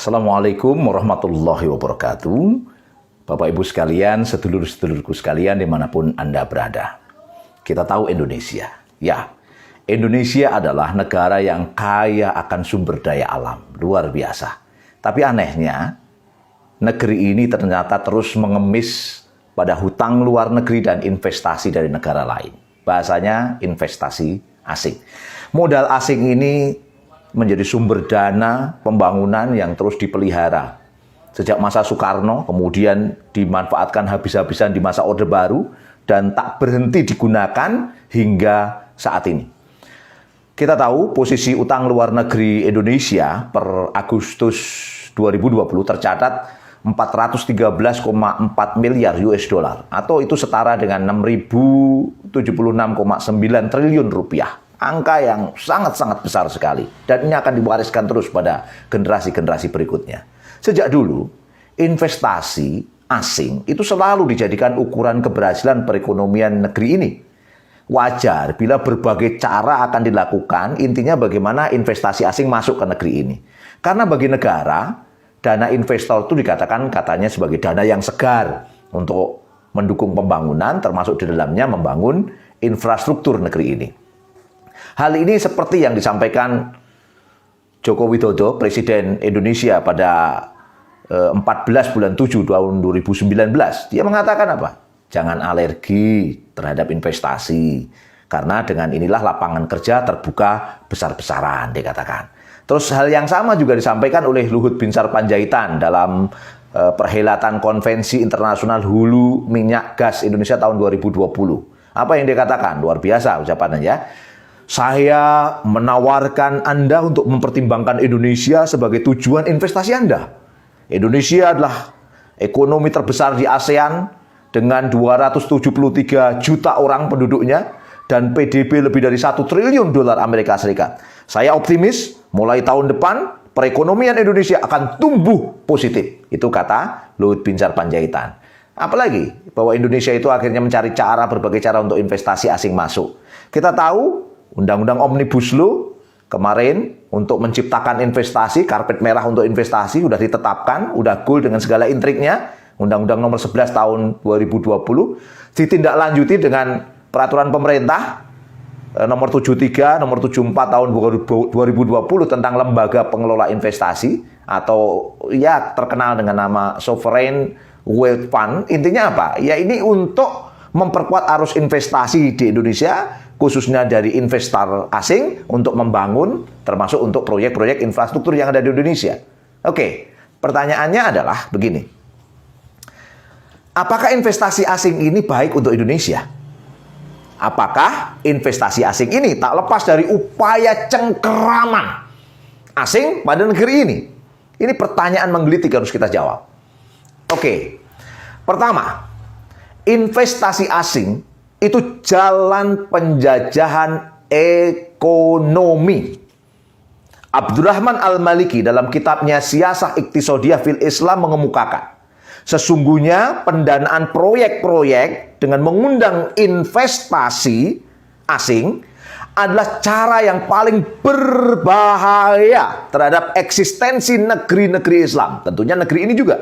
Assalamualaikum warahmatullahi wabarakatuh. Bapak Ibu sekalian, sedulur-sedulurku sekalian dimanapun Anda berada. Kita tahu Indonesia. Ya, Indonesia adalah negara yang kaya akan sumber daya alam. Luar biasa. Tapi anehnya, negeri ini ternyata terus mengemis pada hutang luar negeri dan investasi dari negara lain. Bahasanya investasi asing. Modal asing ini menjadi sumber dana pembangunan yang terus dipelihara. Sejak masa Soekarno, kemudian dimanfaatkan habis-habisan di masa Orde Baru, dan tak berhenti digunakan hingga saat ini. Kita tahu posisi utang luar negeri Indonesia per Agustus 2020 tercatat 413,4 miliar US dollar, atau itu setara dengan 6.076,9 triliun rupiah. Angka yang sangat-sangat besar sekali. Dan ini akan diwariskan terus pada generasi-generasi berikutnya. Sejak dulu, investasi asing itu selalu dijadikan ukuran keberhasilan perekonomian negeri ini. Wajar bila berbagai cara akan dilakukan, intinya bagaimana investasi asing masuk ke negeri ini. Karena bagi negara, dana investor itu dikatakan katanya sebagai dana yang segar untuk mendukung pembangunan, termasuk di dalamnya membangun infrastruktur negeri ini. Hal ini seperti yang disampaikan Joko Widodo, Presiden Indonesia pada 14 bulan 7 tahun 2019. Dia mengatakan apa? Jangan alergi terhadap investasi. Karena dengan inilah lapangan kerja terbuka besar-besaran, dikatakan. Terus hal yang sama juga disampaikan oleh Luhut Binsar Panjaitan dalam perhelatan konvensi internasional hulu minyak gas Indonesia tahun 2020. Apa yang dia katakan? Luar biasa ucapannya ya. Saya menawarkan Anda untuk mempertimbangkan Indonesia sebagai tujuan investasi Anda. Indonesia adalah ekonomi terbesar di ASEAN dengan 273 juta orang penduduknya dan PDB lebih dari 1 triliun dolar Amerika Serikat. Saya optimis mulai tahun depan perekonomian Indonesia akan tumbuh positif. Itu kata Luhut Binsar Panjaitan. Apalagi bahwa Indonesia itu akhirnya mencari berbagai cara untuk investasi asing masuk. Kita tahu Undang-Undang Omnibus Law kemarin untuk menciptakan investasi, karpet merah untuk investasi sudah ditetapkan, sudah goal dengan segala intriknya. Undang-Undang nomor 11 tahun 2020 ditindaklanjuti dengan peraturan pemerintah nomor 73, nomor 74 tahun 2020 tentang lembaga pengelola investasi atau ya terkenal dengan nama Sovereign Wealth Fund. Intinya apa? Ya ini untuk memperkuat arus investasi di Indonesia, khususnya dari investor asing untuk membangun, termasuk untuk proyek-proyek infrastruktur yang ada di Indonesia. Oke, pertanyaannya adalah begini. Apakah investasi asing ini baik untuk Indonesia? Apakah investasi asing ini tak lepas dari upaya cengkeraman asing pada negeri ini? Ini pertanyaan menggelitik harus kita jawab. Oke, pertama, investasi asing itu jalan penjajahan ekonomi. Abdurrahman Al-Maliki dalam kitabnya Siyasah Iqtisadiyah fil Islam mengemukakan, sesungguhnya pendanaan proyek-proyek dengan mengundang investasi asing adalah cara yang paling berbahaya terhadap eksistensi negeri-negeri Islam. Tentunya negeri ini juga.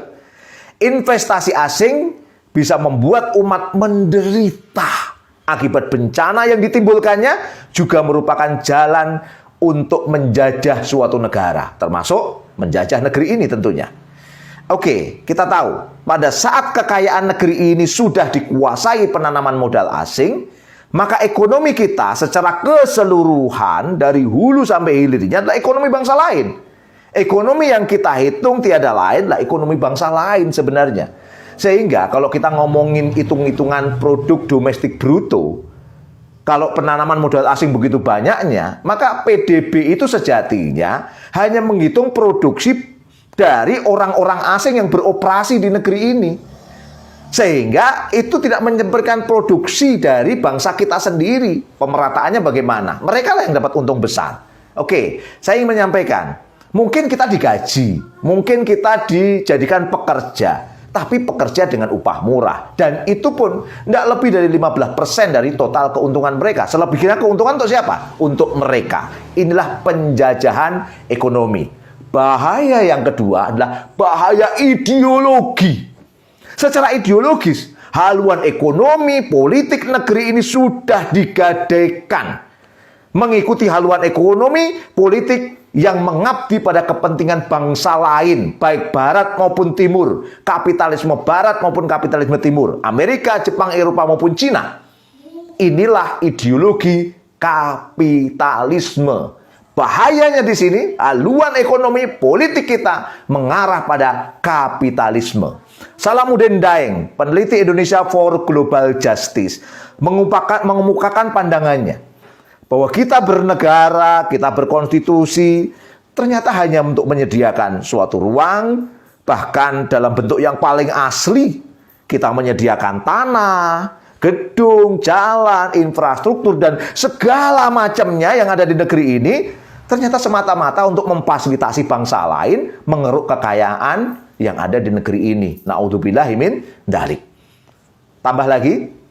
Investasi asing bisa membuat umat menderita akibat bencana yang ditimbulkannya, juga merupakan jalan untuk menjajah suatu negara, termasuk menjajah negeri ini tentunya. Oke, kita tahu pada saat kekayaan negeri ini sudah dikuasai penanaman modal asing, maka ekonomi kita secara keseluruhan dari hulu sampai hilirnya adalah ekonomi bangsa lain. Ekonomi yang kita hitung tiada lain lah ekonomi bangsa lain sebenarnya. Sehingga kalau kita ngomongin hitung-hitungan produk domestik bruto, kalau penanaman modal asing begitu banyaknya, maka PDB itu sejatinya hanya menghitung produksi dari orang-orang asing yang beroperasi di negeri ini. Sehingga itu tidak menyebabkan produksi dari bangsa kita sendiri. Pemerataannya bagaimana? Mereka lah yang dapat untung besar. Oke, saya ingin menyampaikan, mungkin kita digaji, mungkin kita dijadikan pekerja, tapi pekerja dengan upah murah. Dan itu pun tidak lebih dari 15% dari total keuntungan mereka. Selebihnya keuntungan untuk siapa? Untuk mereka. Inilah penjajahan ekonomi. Bahaya yang kedua adalah bahaya ideologi. Secara ideologis, haluan ekonomi, politik negeri ini sudah digadaikan. Mengikuti haluan ekonomi, politik yang mengabdi pada kepentingan bangsa lain, baik barat maupun timur, kapitalisme barat maupun kapitalisme timur, Amerika, Jepang, Eropa maupun Cina. Inilah ideologi kapitalisme. Bahayanya di sini, haluan ekonomi politik kita mengarah pada kapitalisme. Salamuddin Daeng, peneliti Indonesia for Global Justice, mengemukakan pandangannya bahwa kita bernegara, kita berkonstitusi, ternyata hanya untuk menyediakan suatu ruang, bahkan dalam bentuk yang paling asli, kita menyediakan tanah, gedung, jalan, infrastruktur, dan segala macamnya yang ada di negeri ini, ternyata semata-mata untuk memfasilitasi bangsa lain mengeruk kekayaan yang ada di negeri ini. Na'udzubillahi min dzalik. Tambah lagi,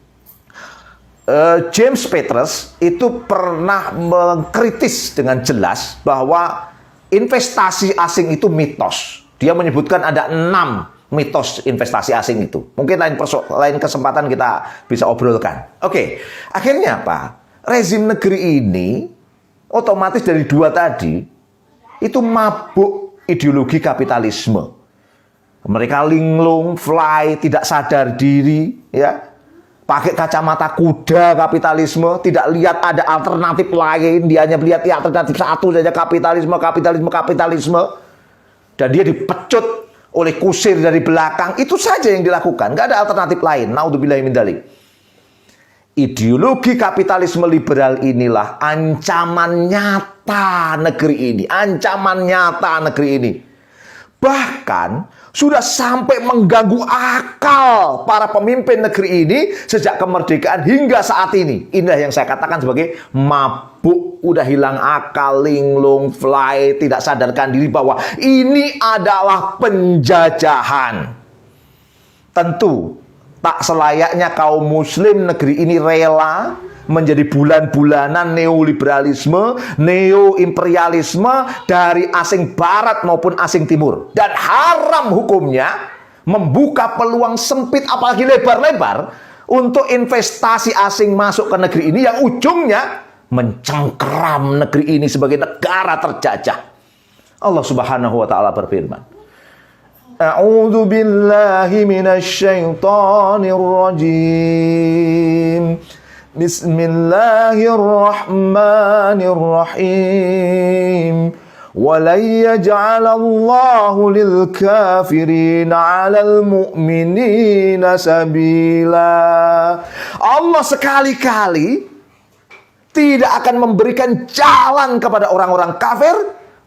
James Petrus itu pernah mengkritis dengan jelas bahwa investasi asing itu mitos. Dia menyebutkan ada 6 mitos investasi asing itu. Mungkin lain kesempatan kita bisa obrolkan. Oke, akhirnya apa? Rezim negeri ini otomatis dari 2 tadi itu mabuk ideologi kapitalisme. Mereka linglung, fly, tidak sadar diri, ya. Pakai kacamata kuda kapitalisme, tidak lihat ada alternatif lain, dia hanya melihat alternatif satu saja, kapitalisme. Dan dia dipecut oleh kusir dari belakang, itu saja yang dilakukan, nggak ada alternatif lain. Naudzubillahi min dzalik. Ideologi kapitalisme liberal inilah ancaman nyata negeri ini. Ancaman nyata negeri ini. Bahkan sudah sampai mengganggu akal para pemimpin negeri ini sejak kemerdekaan hingga saat ini. Inilah yang saya katakan sebagai mabuk, udah hilang akal, linglung, fly, tidak sadarkan diri bahwa ini adalah penjajahan. Tentu tak selayaknya kaum muslim negeri ini rela menjadi bulan-bulanan neoliberalisme, neoimperialisme dari asing barat maupun asing timur. Dan haram hukumnya membuka peluang sempit apalagi lebar-lebar untuk investasi asing masuk ke negeri ini yang ujungnya mencengkeram negeri ini sebagai negara terjajah. Allah Subhanahu wa taala berfirman, A'udzu billahi minasy syaithanir rajim. Bismillahirrahmanirrahim. Walan yaj'alallahu lil kafirina 'alal mu'minina sabila. Allah sekali-kali tidak akan memberikan jalan kepada orang-orang kafir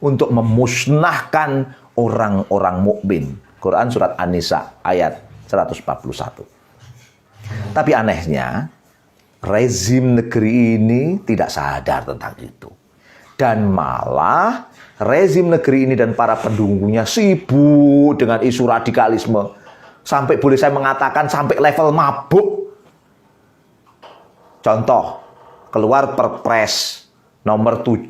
untuk memusnahkan orang-orang mukmin. Quran surat An-Nisa ayat 141. Tapi anehnya, rezim negeri ini tidak sadar tentang itu. Dan malah rezim negeri ini dan para pendukungnya sibuk dengan isu radikalisme. Sampai boleh saya mengatakan sampai level mabuk. Contoh, keluar Perpres nomor 7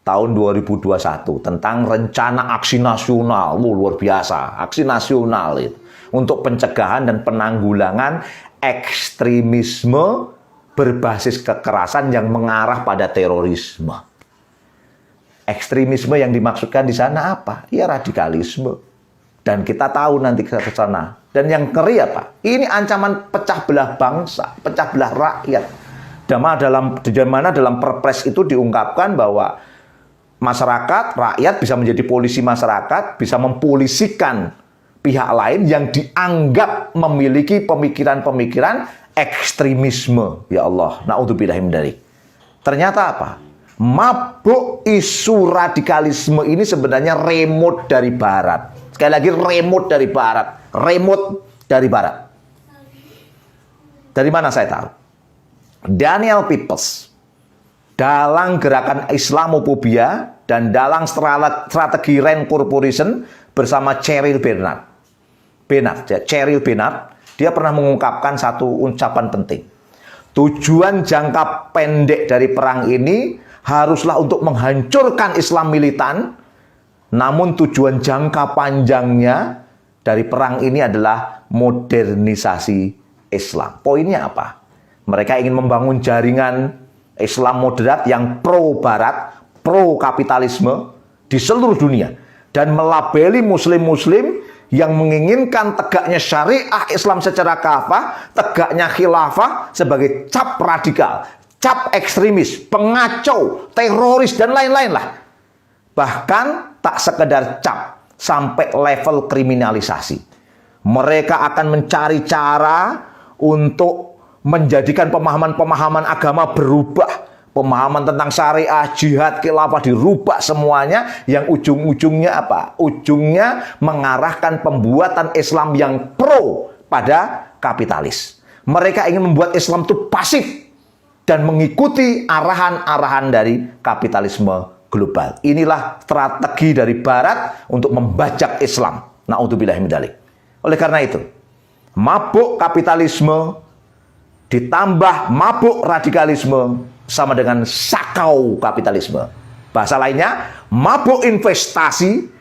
tahun 2021 tentang rencana aksi nasional. Luar biasa, aksi nasional itu untuk pencegahan dan penanggulangan ekstremisme berbasis kekerasan yang mengarah pada terorisme. Ekstremisme yang dimaksudkan di sana apa? Ya radikalisme. Dan kita tahu nanti ke sana. Dan yang ngeri apa? Ini ancaman pecah belah bangsa, pecah belah rakyat. Di mana dalam Perpres itu diungkapkan bahwa masyarakat, rakyat bisa menjadi polisi masyarakat, bisa mempolisikan pihak lain yang dianggap memiliki pemikiran-pemikiran ekstremisme. Ya Allah, na'udzubillahi min dzalik. Ternyata apa? Mabuk isu radikalisme ini sebenarnya remote dari barat. Sekali lagi remote dari barat. Remote dari barat. Dari mana saya tahu? Daniel Peoples dalam gerakan Islamophobia dan dalam strategi Rand Corporation bersama Cheryl Bernard, dia pernah mengungkapkan satu ucapan penting. Tujuan jangka pendek dari perang ini haruslah untuk menghancurkan Islam militan, Namun tujuan jangka panjangnya dari perang ini adalah modernisasi Islam. Poinnya apa? Mereka ingin membangun jaringan Islam moderat yang pro barat, pro kapitalisme di seluruh dunia. Dan melabeli muslim-muslim yang menginginkan tegaknya syariah Islam secara kafah, tegaknya khilafah sebagai cap radikal, cap ekstremis, pengacau, teroris, dan lain-lain lah. Bahkan tak sekedar cap, sampai level kriminalisasi. Mereka akan mencari cara untuk menjadikan pemahaman-pemahaman agama berubah. Pemahaman tentang syariah, jihad, khilafah dirubah semuanya, yang ujung-ujungnya apa? Ujungnya mengarahkan pembuatan Islam yang pro pada kapitalis. Mereka ingin membuat Islam itu pasif dan mengikuti arahan-arahan dari kapitalisme global. Inilah strategi dari Barat untuk membajak Islam. Na'udzubillah min dzalik. Oleh karena itu, mabuk kapitalisme ditambah mabuk radikalisme sama dengan sakau kapitalisme. Bahasa lainnya, mabuk investasi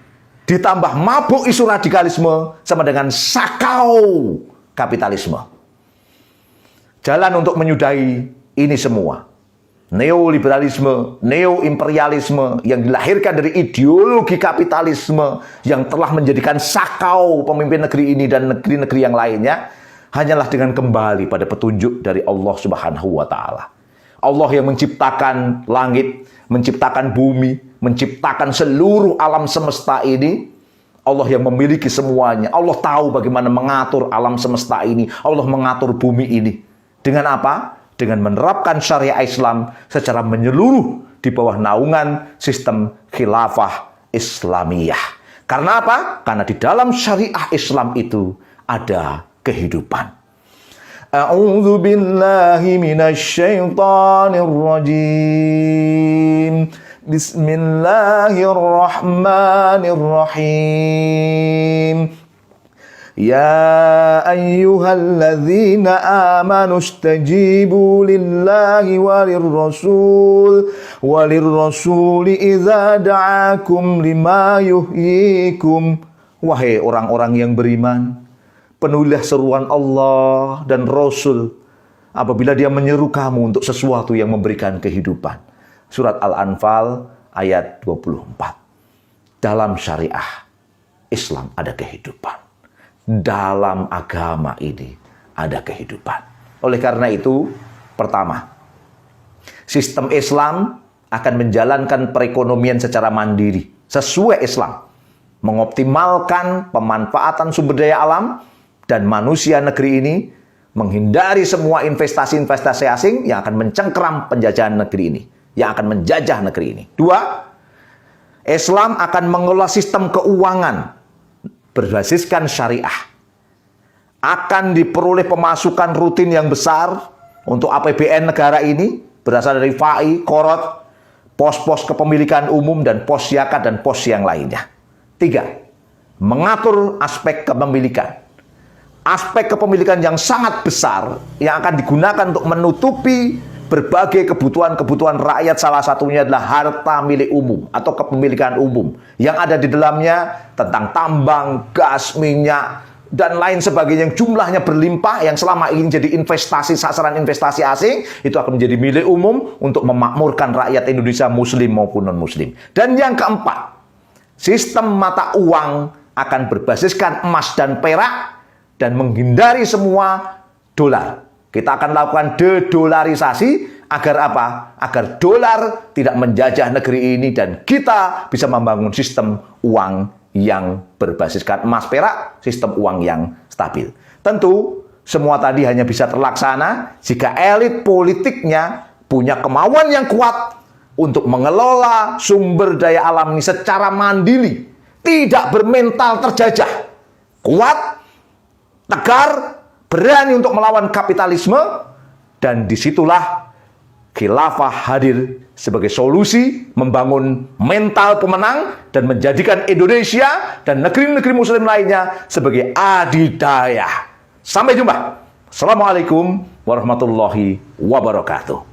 ditambah mabuk isu radikalisme sama dengan sakau kapitalisme. Jalan untuk menyudahi ini semua, neoliberalisme, neoimperialisme yang dilahirkan dari ideologi kapitalisme yang telah menjadikan sakau pemimpin negeri ini dan negeri-negeri yang lainnya, hanyalah dengan kembali pada petunjuk dari Allah Subhanahu wa Ta'ala. Allah yang menciptakan langit, menciptakan bumi, menciptakan seluruh alam semesta ini. Allah yang memiliki semuanya. Allah tahu bagaimana mengatur alam semesta ini. Allah mengatur bumi ini. Dengan apa? Dengan menerapkan syariah Islam secara menyeluruh di bawah naungan sistem khilafah Islamiyah. Karena apa? Karena di dalam syariah Islam itu ada kehidupan. A'udzu billahi minasy syaithanir rajim. Bismillahirrahmanirrahim. Ya ayyuhalladzina amanu istajibu lillahi walirrasuli idza da'akum lima yuhyikum. Wahai orang-orang yang beriman, penuhilah seruan Allah dan Rasul apabila dia menyeru kamu untuk sesuatu yang memberikan kehidupan. Surat Al-Anfal ayat 24. Dalam syariah Islam ada kehidupan. Dalam agama ini ada kehidupan. Oleh karena itu, pertama, sistem Islam akan menjalankan perekonomian secara mandiri, sesuai Islam. Mengoptimalkan pemanfaatan sumber daya alam dan manusia negeri ini, menghindari semua investasi-investasi asing yang akan mencengkeram penjajahan negeri ini, yang akan menjajah negeri ini. Dua, Islam akan mengelola sistem keuangan berbasiskan syariah. Akan diperoleh pemasukan rutin yang besar untuk APBN negara ini, berasal dari FAI, Qorot, pos-pos kepemilikan umum, dan pos zakat dan pos yang lainnya. Tiga, mengatur aspek kepemilikan. Aspek kepemilikan yang sangat besar yang akan digunakan untuk menutupi berbagai kebutuhan-kebutuhan rakyat, salah satunya adalah harta milik umum atau kepemilikan umum yang ada di dalamnya tentang tambang, gas, minyak, dan lain sebagainya yang jumlahnya berlimpah, yang selama ini jadi investasi, sasaran investasi asing, itu akan menjadi milik umum untuk memakmurkan rakyat Indonesia muslim maupun non-muslim. Dan yang keempat, sistem mata uang akan berbasiskan emas dan perak dan menghindari semua dolar. Kita akan lakukan dedolarisasi agar apa? Agar dolar tidak menjajah negeri ini dan kita bisa membangun sistem uang yang berbasiskan emas perak, sistem uang yang stabil. Tentu semua tadi hanya bisa terlaksana jika elit politiknya punya kemauan yang kuat untuk mengelola sumber daya alam ini secara mandiri, tidak bermental terjajah, kuat, tegar, berani untuk melawan kapitalisme, dan disitulah khilafah hadir sebagai solusi membangun mental pemenang dan menjadikan Indonesia dan negeri-negeri muslim lainnya sebagai adidaya. Sampai jumpa. Assalamualaikum warahmatullahi wabarakatuh.